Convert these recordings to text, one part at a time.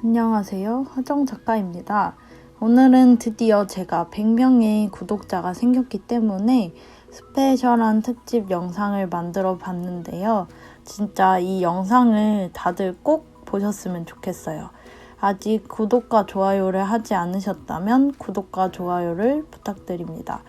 안녕하세요. 하정 작가입니다. 오늘은 드디어 제가 100명의 구독자가 생겼기 때문에 스페셜한 특집 영상을 만들어 봤는데요. 진짜 이 영상을 다들 꼭 보셨으면 좋겠어요. 아직 구독과 좋아요를 하지 않으셨다면 구독과 좋아요를 부탁드립니다.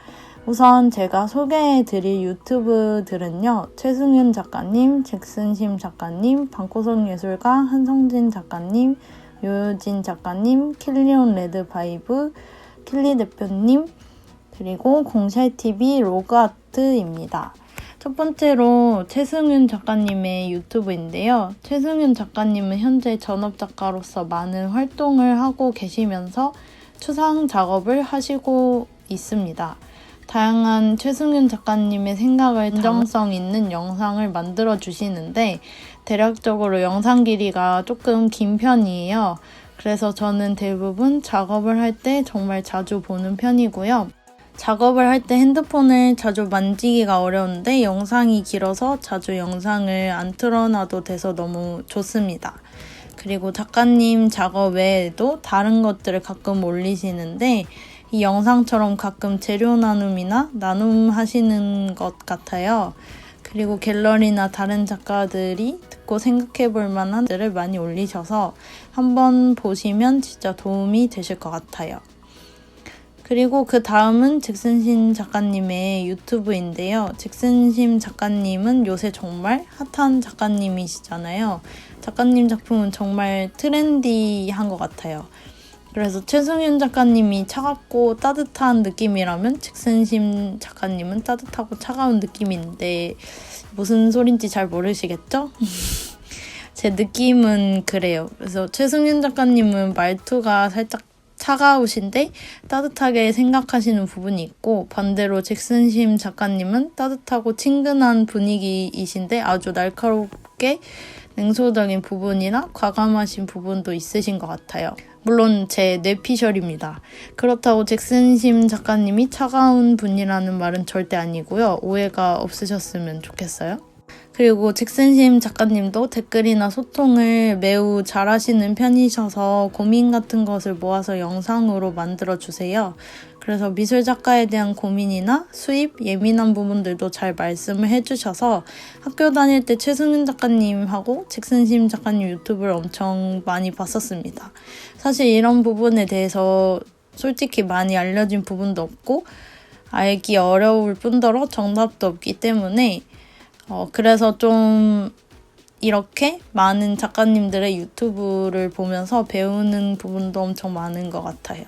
우선 제가 소개해드릴 유튜브들은요. 최승윤 작가님, 잭슨심 작가님, 방구석 예술가 한성진 작가님, 요요진 작가님, 킬리온 레드바이브, 킬리 대표님, 그리고 공샬TV 로그아트입니다. 첫 번째로 최승윤 작가님의 유튜브인데요. 최승윤 작가님은 현재 전업작가로서 많은 활동을 하고 계시면서 추상 작업을 하시고 있습니다. 다양한 최승윤 작가님의 생각을 진정성 있는 영상을 만들어 주시는데 대략적으로 영상 길이가 조금 긴 편이에요. 그래서 저는 대부분 작업을 할 때 정말 자주 보는 편이고요. 작업을 할 때 핸드폰을 자주 만지기가 어려운데 영상이 길어서 자주 영상을 안 틀어놔도 돼서 너무 좋습니다. 그리고 작가님 작업 외에도 다른 것들을 가끔 올리시는데 이 영상처럼 가끔 재료 나눔이나 나눔하시는 것 같아요. 그리고 갤러리나 다른 작가들이 듣고 생각해 볼 만한 들을 많이 올리셔서 한번 보시면 진짜 도움이 되실 것 같아요. 그리고 그 다음은 잭슨심 작가님의 유튜브인데요. 잭슨심 작가님은 요새 정말 핫한 작가님이시잖아요. 작가님 작품은 정말 트렌디한 것 같아요. 그래서 최승윤 작가님이 차갑고 따뜻한 느낌이라면 잭슨심 작가님은 따뜻하고 차가운 느낌인데 무슨 소린지 잘 모르시겠죠? 제 느낌은 그래요. 그래서 최승윤 작가님은 말투가 살짝 차가우신데 따뜻하게 생각하시는 부분이 있고 반대로 잭슨심 작가님은 따뜻하고 친근한 분위기이신데 아주 날카롭게 냉소적인 부분이나 과감하신 부분도 있으신 것 같아요. 물론 제 뇌피셜입니다. 그렇다고 잭슨심 작가님이 차가운 분이라는 말은 절대 아니고요. 오해가 없으셨으면 좋겠어요. 그리고 잭슨심 작가님도 댓글이나 소통을 매우 잘하시는 편이셔서 고민 같은 것을 모아서 영상으로 만들어주세요. 그래서 미술 작가에 대한 고민이나 수입, 예민한 부분들도 잘 말씀을 해주셔서 학교 다닐 때 최승윤 작가님하고 잭슨심 작가님 유튜브를 엄청 많이 봤었습니다. 사실 이런 부분에 대해서 솔직히 많이 알려진 부분도 없고 알기 어려울 뿐더러 정답도 없기 때문에 그래서 좀 이렇게 많은 작가님들의 유튜브를 보면서 배우는 부분도 엄청 많은 것 같아요.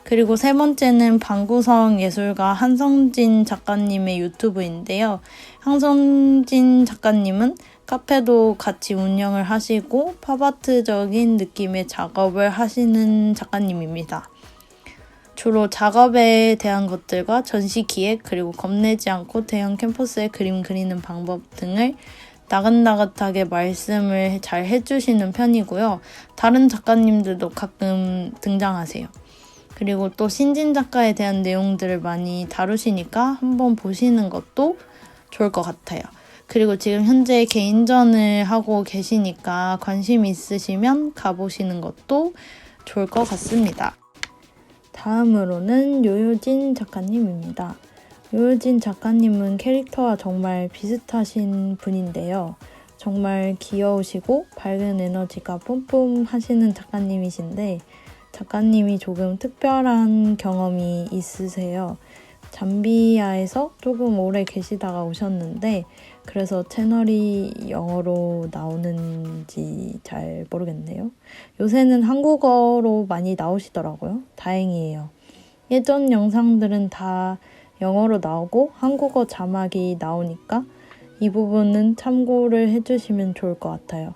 그리고 세 번째는 방구석 예술가 한성진 작가님의 유튜브인데요. 한성진 작가님은 카페도 같이 운영을 하시고 팝아트적인 느낌의 작업을 하시는 작가님입니다. 주로 작업에 대한 것들과 전시 기획 그리고 겁내지 않고 대형 캠퍼스에 그림 그리는 방법 등을 나긋나긋하게 말씀을 잘 해주시는 편이고요. 다른 작가님들도 가끔 등장하세요. 그리고 또 신진 작가에 대한 내용들을 많이 다루시니까 한번 보시는 것도 좋을 것 같아요. 그리고 지금 현재 개인전을 하고 계시니까 관심 있으시면 가보시는 것도 좋을 것 같습니다. 다음으로는 요요진 작가님입니다. 요요진 작가님은 캐릭터와 정말 비슷하신 분인데요. 정말 귀여우시고 밝은 에너지가 뿜뿜하시는 작가님이신데 작가님이 조금 특별한 경험이 있으세요. 잠비아에서 조금 오래 계시다가 오셨는데 그래서 채널이 영어로 나오는지 잘 모르겠네요. 요새는 한국어로 많이 나오시더라고요. 다행이에요. 예전 영상들은 다 영어로 나오고 한국어 자막이 나오니까 이 부분은 참고를 해주시면 좋을 것 같아요.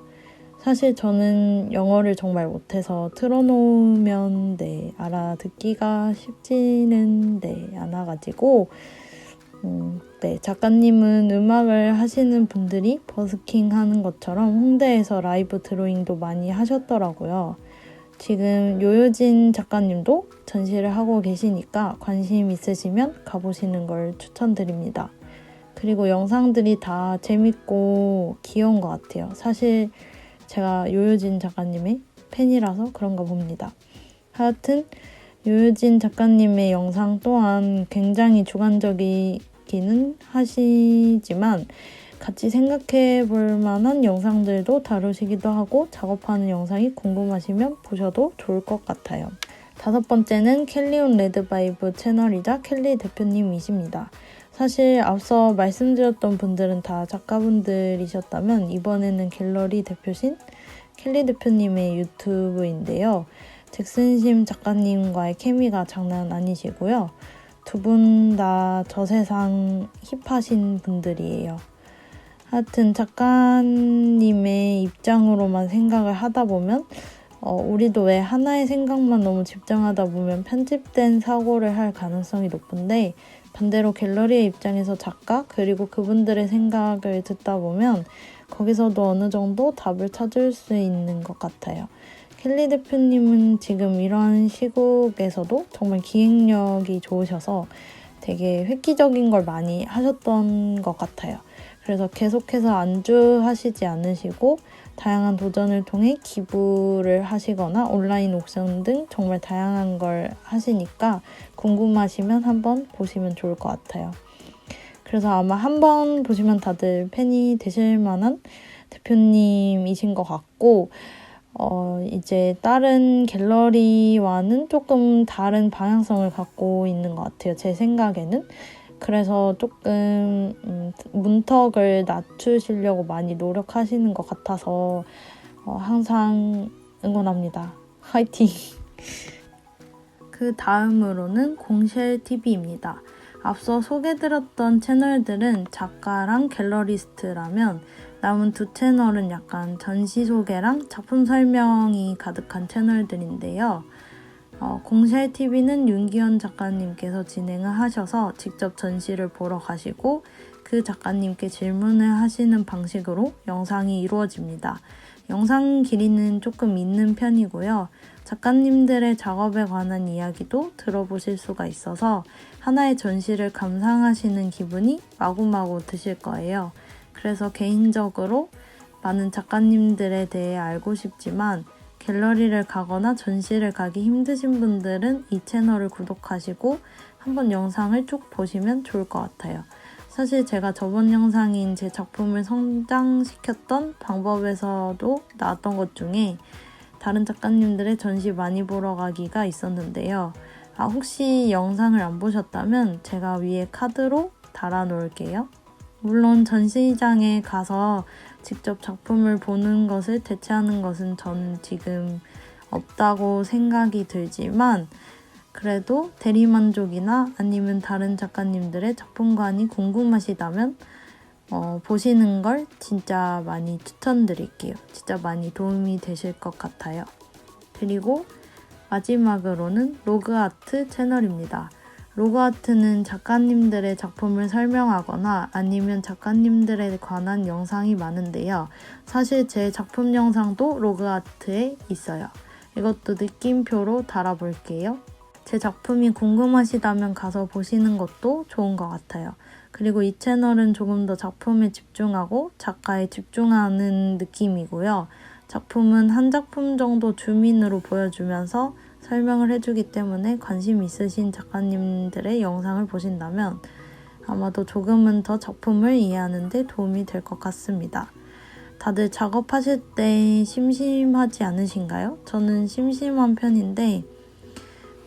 사실 저는 영어를 정말 못해서 틀어놓으면 알아듣기가 쉽지는 않아가지고 작가님은 음악을 하시는 분들이 버스킹 하는 것처럼 홍대에서 라이브 드로잉도 많이 하셨더라고요. 지금 요요진 작가님도 전시를 하고 계시니까 관심 있으시면 가보시는 걸 추천드립니다. 그리고 영상들이 다 재밌고 귀여운 것 같아요. 사실 제가 요요진 작가님의 팬이라서 그런가 봅니다. 하여튼 유유진 작가님의 영상 또한 굉장히 주관적이기는 하시지만 같이 생각해 볼 만한 영상들도 다루시기도 하고 작업하는 영상이 궁금하시면 보셔도 좋을 것 같아요. 5번째는 켈리 온 레드바이브 채널이자 켈리 대표님이십니다. 사실 앞서 말씀드렸던 분들은 다 작가분들이셨다면 이번에는 갤러리 대표신 켈리 대표님의 유튜브인데요. 잭슨심 작가님과의 케미가 장난 아니시고요. 두 분 다 저세상 힙하신 분들이에요. 하여튼 작가님의 입장으로만 생각을 하다 보면 우리도 왜 하나의 생각만 너무 집중하다 보면 편집된 사고를 할 가능성이 높은데 반대로 갤러리의 입장에서 작가 그리고 그분들의 생각을 듣다 보면 거기서도 어느 정도 답을 찾을 수 있는 것 같아요. 켈리 대표님은 지금 이런 시국에서도 정말 기획력이 좋으셔서 되게 획기적인 걸 많이 하셨던 것 같아요. 그래서 계속해서 안주하시지 않으시고 다양한 도전을 통해 기부를 하시거나 온라인 옥션 등 정말 다양한 걸 하시니까 궁금하시면 한번 보시면 좋을 것 같아요. 그래서 아마 한번 보시면 다들 팬이 되실 만한 대표님이신 것 같고 이제 다른 갤러리와는 조금 다른 방향성을 갖고 있는 것 같아요. 제 생각에는. 그래서 조금 문턱을 낮추시려고 많이 노력하시는 것 같아서 항상 응원합니다. 화이팅! 그 다음으로는 공쉘TV입니다. 앞서 소개드렸던 채널들은 작가랑 갤러리스트라면 남은 두 채널은 약간 전시 소개랑 작품 설명이 가득한 채널들인데요. 공쉘TV는 윤기현 작가님께서 진행을 하셔서 직접 전시를 보러 가시고 그 작가님께 질문을 하시는 방식으로 영상이 이루어집니다. 영상 길이는 조금 있는 편이고요. 작가님들의 작업에 관한 이야기도 들어보실 수가 있어서 하나의 전시를 감상하시는 기분이 마구마구 드실 거예요. 그래서 개인적으로 많은 작가님들에 대해 알고 싶지만 갤러리를 가거나 전시를 가기 힘드신 분들은 이 채널을 구독하시고 한번 영상을 쭉 보시면 좋을 것 같아요. 사실 제가 저번 영상인 제 작품을 성장시켰던 방법에서도 나왔던 것 중에 다른 작가님들의 전시 많이 보러 가기가 있었는데요. 혹시 영상을 안 보셨다면 제가 위에 카드로 달아 놓을게요. 물론 전시장에 가서 직접 작품을 보는 것을 대체하는 것은 저는 지금 없다고 생각이 들지만 그래도 대리만족이나 아니면 다른 작가님들의 작품관이 궁금하시다면 보시는 걸 진짜 많이 추천드릴게요. 진짜 많이 도움이 되실 것 같아요. 그리고 마지막으로는 로그아트 채널입니다. 로그아트는 작가님들의 작품을 설명하거나 아니면 작가님들에 관한 영상이 많은데요. 사실 제 작품 영상도 로그아트에 있어요. 이것도 느낌표로 달아볼게요. 제 작품이 궁금하시다면 가서 보시는 것도 좋은 것 같아요. 그리고 이 채널은 조금 더 작품에 집중하고 작가에 집중하는 느낌이고요. 작품은 한 작품 정도 줌인으로 보여주면서 설명을 해주기 때문에 관심 있으신 작가님들의 영상을 보신다면 아마도 조금은 더 작품을 이해하는 데 도움이 될 것 같습니다. 다들 작업하실 때 심심하지 않으신가요? 저는 심심한 편인데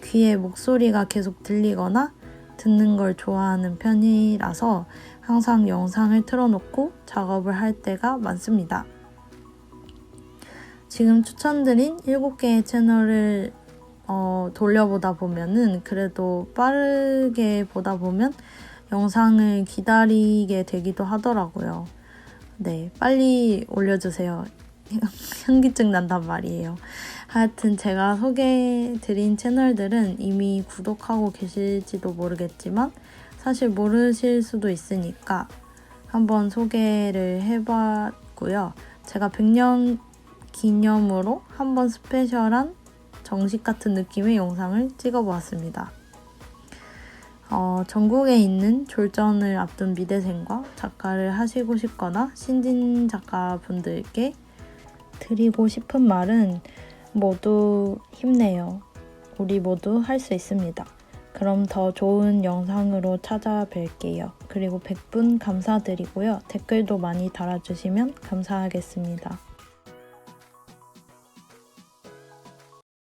귀에 목소리가 계속 들리거나 듣는 걸 좋아하는 편이라서 항상 영상을 틀어놓고 작업을 할 때가 많습니다. 지금 추천드린 7개의 채널을 돌려보다 보면은 그래도 빠르게 보다 보면 영상을 기다리게 되기도 하더라고요. 네, 빨리 올려주세요. 현기증 난단 말이에요. 하여튼 제가 소개해드린 채널들은 이미 구독하고 계실지도 모르겠지만 사실 모르실 수도 있으니까 한번 소개를 해봤고요. 제가 100년 기념으로 한번 스페셜한 정식 같은 느낌의 영상을 찍어보았습니다. 전국에 있는 졸전을 앞둔 미대생과 작가를 하시고 싶거나 신진 작가분들께 드리고 싶은 말은 모두 힘내요. 우리 모두 할 수 있습니다. 그럼 더 좋은 영상으로 찾아뵐게요. 그리고 100분 감사드리고요. 댓글도 많이 달아주시면 감사하겠습니다.